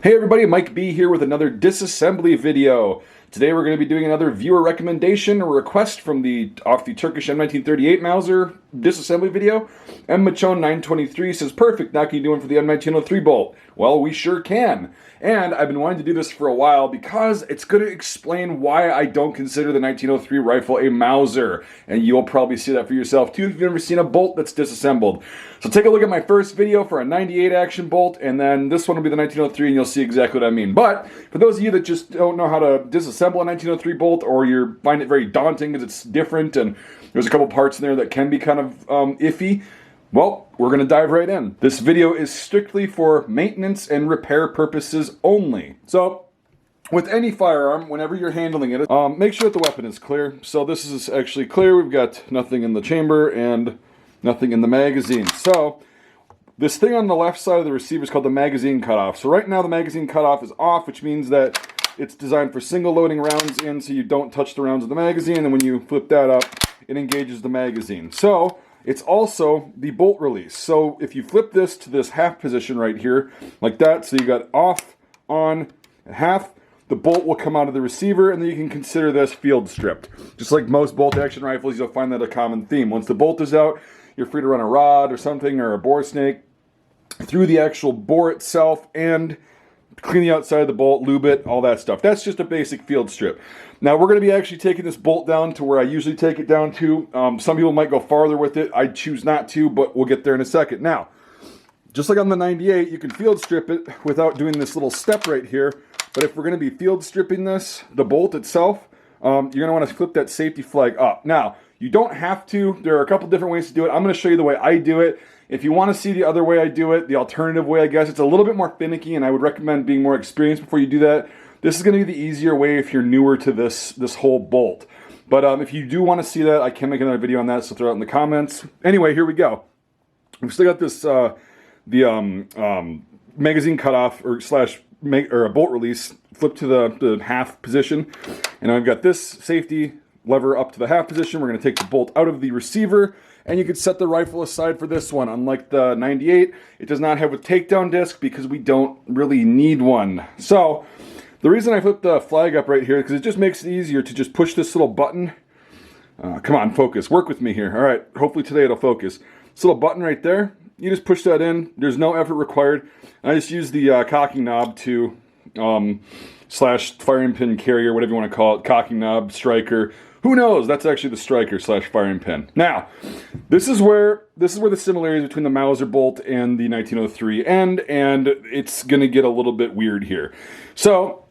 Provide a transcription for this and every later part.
Hey everybody, Mike B here with another disassembly video. Today we're going to be doing another viewer recommendation or request from off the Turkish M1938 Mauser disassembly video. M1903 says, perfect, now can you do one for the M1903 bolt? Well, we sure can. And I've been wanting to do this for a while because it's going to explain why I don't consider the 1903 rifle a Mauser. And you'll probably see that for yourself too if you've never seen a bolt that's disassembled. So take a look at my first video for a 98 action bolt, and then this one will be the 1903 and you'll see exactly what I mean. But for those of you that just don't know how to disassemble a 1903 bolt, or you find it very daunting because it's different and there's a couple parts in there that can be kind of iffy, well, we're going to dive right in. This video is strictly for maintenance and repair purposes only. So, with any firearm, whenever you're handling it, make sure that the weapon is clear. So this is actually clear. We've got nothing in the chamber and nothing in the magazine. So, this thing on the left side of the receiver is called the magazine cutoff. So right now the magazine cutoff is off, which means that it's designed for single loading rounds in, so you don't touch the rounds of the magazine, and when you flip that up, it engages the magazine. So, it's also the bolt release. So if you flip this to this half position right here, like that, so you got off, on, and half, the bolt will come out of the receiver, and then you can consider this field stripped. Just like most bolt action rifles, you'll find that a common theme. Once the bolt is out, you're free to run a rod or something, or a bore snake, through the actual bore itself, and clean the outside of the bolt, lube it, all that stuff. That's just a basic field strip. Now we're going to be actually taking this bolt down to where I usually take it down to. Some people might go farther with it. I choose not to, but we'll get there in a second. Now, just like on the 98, you can field strip it without doing this little step right here. But if we're going to be field stripping this, the bolt itself, you're going to want to flip that safety flag up. Now, you don't have to. There are a couple different ways to do it. I'm going to show you the way I do it. If you want to see the other way I do it, the alternative way, I guess, it's a little bit more finicky, and I would recommend being more experienced before you do that. This is going to be the easier way if you're newer to this whole bolt. But if you do want to see that, I can make another video on that, so throw it in the comments. Anyway, here we go. We've still got this, magazine cutoff, or a bolt release, flip to the half position. And I've got this safety lever up to the half position. We're going to take the bolt out of the receiver, and you can set the rifle aside for this one. Unlike the 98, it does not have a takedown disc because we don't really need one. So, the reason I flipped the flag up right here is because it just makes it easier to just push this little button. Come on, focus. Work with me here. All right, hopefully today it'll focus. This little button right there, you just push that in. There's no effort required. And I just use the cocking knob to, slash firing pin carrier, whatever you want to call it, cocking knob, striker. Who knows? That's actually the striker slash firing pin. Now, this is where the similarities between the Mauser bolt and the 1903 end, and it's going to get a little bit weird here. So,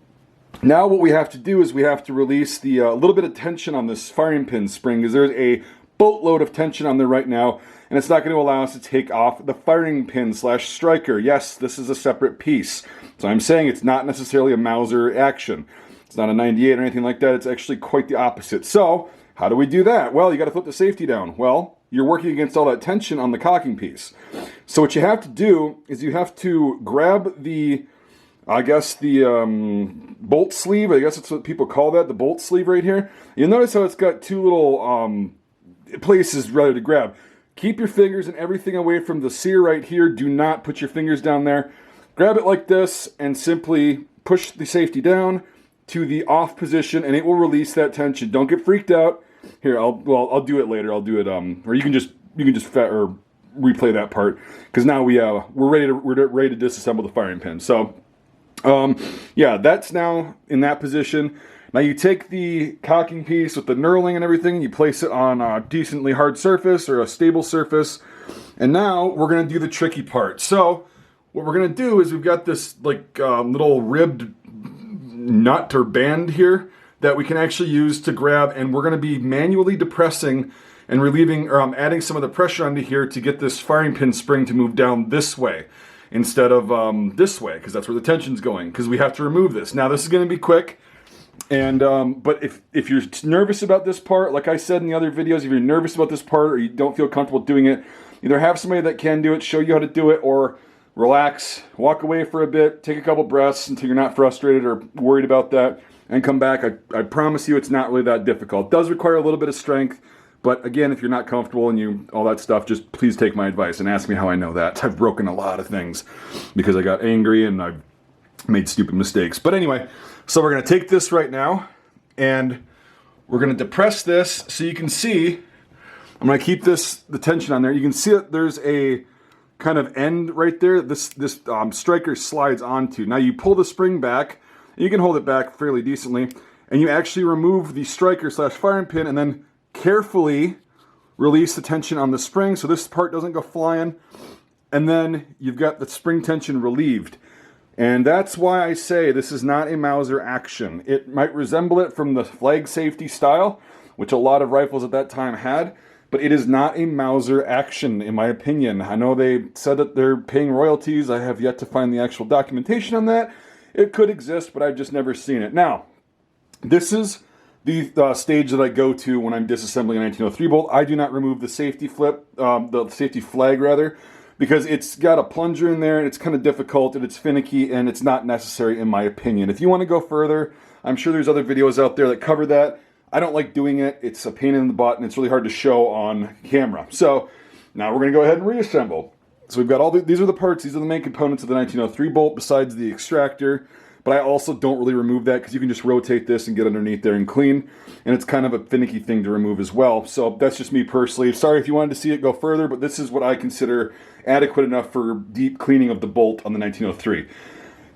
now what we have to do is we have to release the little bit of tension on this firing pin spring, because there's a boatload of tension on there right now, and it's not going to allow us to take off the firing pin slash striker. Yes, this is a separate piece. So I'm saying it's not necessarily a Mauser action. It's not a 98 or anything like that. It's actually quite the opposite. So, how do we do that? Well, you got to flip the safety down. Well, you're working against all that tension on the cocking piece. So what you have to do is you have to grab the, I guess the bolt sleeve. I guess that's what people call that, the bolt sleeve right here. You'll notice how it's got two little places ready to grab. Keep your fingers and everything away from the sear right here. Do not put your fingers down there. Grab it like this and simply push the safety down to the off position, and it will release that tension. Don't get freaked out. Here, I'll do it later. I'll do it, or you can just replay that part, because now we're ready to disassemble the firing pin. So, yeah, that's now in that position. Now you take the cocking piece with the knurling and everything, you place it on a decently hard surface or a stable surface, and now we're going to do the tricky part. So what we're going to do is we've got this like little ribbed nut or band here that we can actually use to grab, and we're going to be manually depressing and relieving, or adding some of the pressure onto here to get this firing pin spring to move down this way instead of this way, because that's where the tension's going, because we have to remove this. Now this is going to be quick. And but if you're nervous about this part, like I said in the other videos, if you're nervous about this part or you don't feel comfortable doing it, either have somebody that can do it, show you how to do it, or relax, walk away for a bit, take a couple breaths until you're not frustrated or worried about that, and come back. I promise you it's not really that difficult. It does require a little bit of strength, but again, if you're not comfortable and all that stuff, just please take my advice and ask me how I know that. I've broken a lot of things because I got angry and I've Made stupid mistakes. But anyway, so we're going to take this right now, and we're going to depress this so you can see. I'm going to keep the tension on there. You can see that there's a kind of end right there. This striker slides onto. Now you pull the spring back, and you can hold it back fairly decently, and you actually remove the striker / firing pin, and then carefully release the tension on the spring so this part doesn't go flying, and then you've got the spring tension relieved. And that's why I say this is not a Mauser action. It might resemble it from the flag safety style, which a lot of rifles at that time had, but it is not a Mauser action, in my opinion. I know they said that they're paying royalties. I have yet to find the actual documentation on that. It could exist, but I've just never seen it. Now, this is the stage that I go to when I'm disassembling a 1903 bolt. I do not remove the safety the safety flag rather, because it's got a plunger in there and it's kind of difficult and it's finicky and it's not necessary in my opinion. If you want to go further, I'm sure there's other videos out there that cover that. I don't like doing it. It's a pain in the butt and it's really hard to show on camera. So now we're going to go ahead and reassemble. So we've got all these are the parts, these are the main components of the 1903 bolt besides the extractor. But I also don't really remove that because you can just rotate this and get underneath there and clean. And it's kind of a finicky thing to remove as well. So that's just me personally. Sorry if you wanted to see it go further, but this is what I consider adequate enough for deep cleaning of the bolt on the 1903.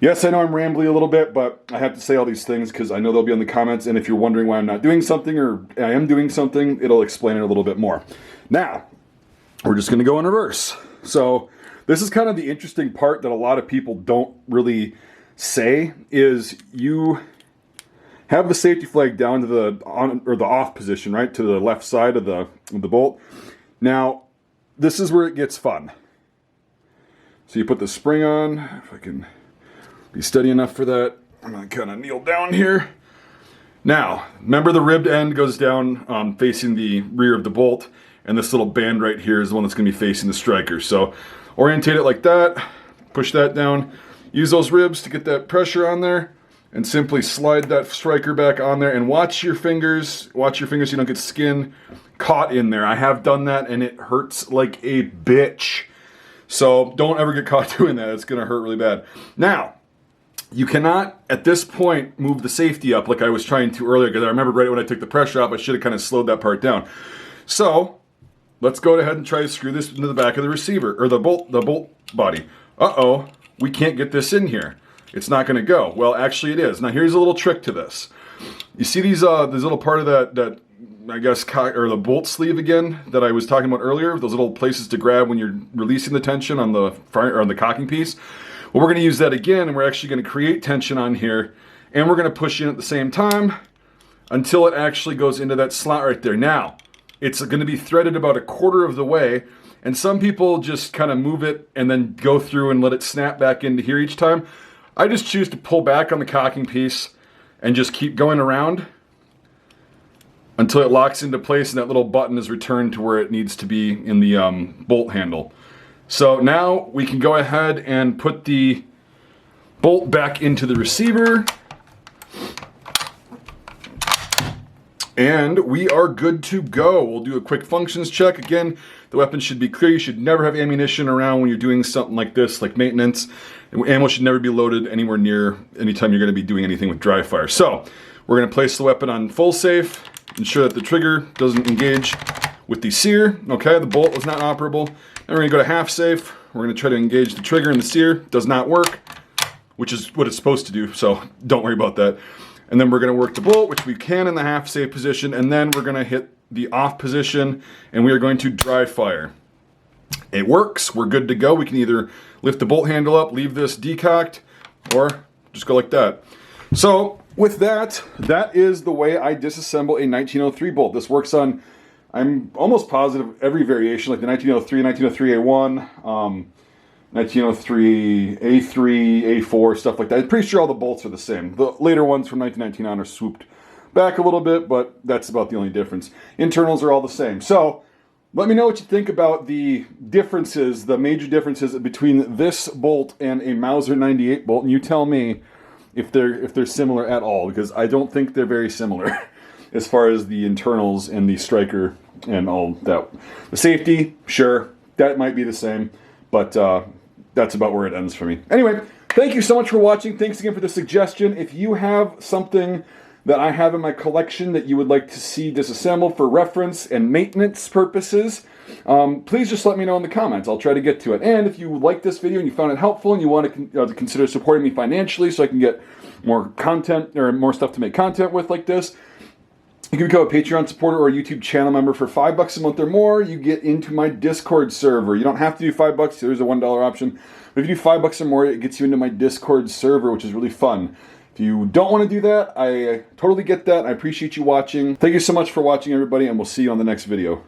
Yes, I know I'm rambly a little bit, but I have to say all these things because I know they'll be in the comments. And if you're wondering why I'm not doing something or I am doing something, it'll explain it a little bit more. Now, we're just going to go in reverse. So this is kind of the interesting part that a lot of people don't really say is you have the safety flag down to the on or the off position, right, to the left side of the bolt. Now, this is where it gets fun. So you put the spring on. If I can be steady enough for that, I'm going to kind of kneel down here. Now, remember the ribbed end goes down facing the rear of the bolt, and this little band right here is the one that's going to be facing the striker. So orientate it like that, push that down. Use those ribs to get that pressure on there and simply slide that striker back on there and watch your fingers so you don't get skin caught in there. I have done that and it hurts like a bitch. So don't ever get caught doing that. It's gonna hurt really bad. Now, you cannot at this point move the safety up like I was trying to earlier because I remember right when I took the pressure off, I should have kind of slowed that part down. So let's go ahead and try to screw this into the back of the receiver or the bolt body. Uh-oh. We can't get this in here. It's not going to go. Well, actually it is. Now here's a little trick to this. You see these little part of that I guess or the bolt sleeve again that I was talking about earlier, those little places to grab when you're releasing the tension on the fire or on the cocking piece. Well, we're going to use that again and we're actually going to create tension on here and we're going to push in at the same time until it actually goes into that slot right there. Now, it's going to be threaded about a quarter of the way. And some people just kind of move it and then go through and let it snap back into here each time. I just choose to pull back on the cocking piece and just keep going around until it locks into place and that little button is returned to where it needs to be in the bolt handle. So now we can go ahead and put the bolt back into the receiver. And we are good to go. We'll do a quick functions check. Again, the weapon should be clear. You should never have ammunition around when you're doing something like this, like maintenance. Ammo should never be loaded anywhere near anytime you're going to be doing anything with dry fire. So we're going to place the weapon on full safe, ensure that the trigger doesn't engage with the sear. Okay, the bolt was not operable. Then we're going to go to half safe. We're going to try to engage the trigger and the sear. Does not work, which is what it's supposed to do, so don't worry about that. And then we're going to work the bolt, which we can in the half safe position, and then we're going to hit the off position, and we are going to dry fire. It works. We're good to go. We can either lift the bolt handle up, leave this decocked, or just go like that. So with that, that is the way I disassemble a 1903 bolt. This works on, I'm almost positive, every variation, like the 1903, 1903A1, 1903, A3, A4, stuff like that. I'm pretty sure all the bolts are the same. The later ones from 1919 on are swooped back a little bit, but that's about the only difference. Internals are all the same. So let me know what you think about the differences, the major differences between this bolt and a Mauser 98 bolt, and you tell me if they're similar at all, because I don't think they're very similar as far as the internals and the striker and all that. The safety, sure, that might be the same, but that's about where it ends for me. Anyway, Thank you so much for watching. Thanks again for the suggestion. If you have something that I have in my collection that you would like to see disassembled for reference and maintenance purposes, please just let me know in the comments. I'll try to get to it. And if you like this video and you found it helpful and you want to consider supporting me financially so I can get more content or more stuff to make content with like this, you can become a Patreon supporter or a YouTube channel member for $5 a month or more. You get into my Discord server. You don't have to do $5. There's a $1 option. But if you do $5 or more, it gets you into my Discord server, which is really fun. If you don't want to do that, I totally get that. I appreciate you watching. Thank you so much for watching, everybody, and we'll see you on the next video.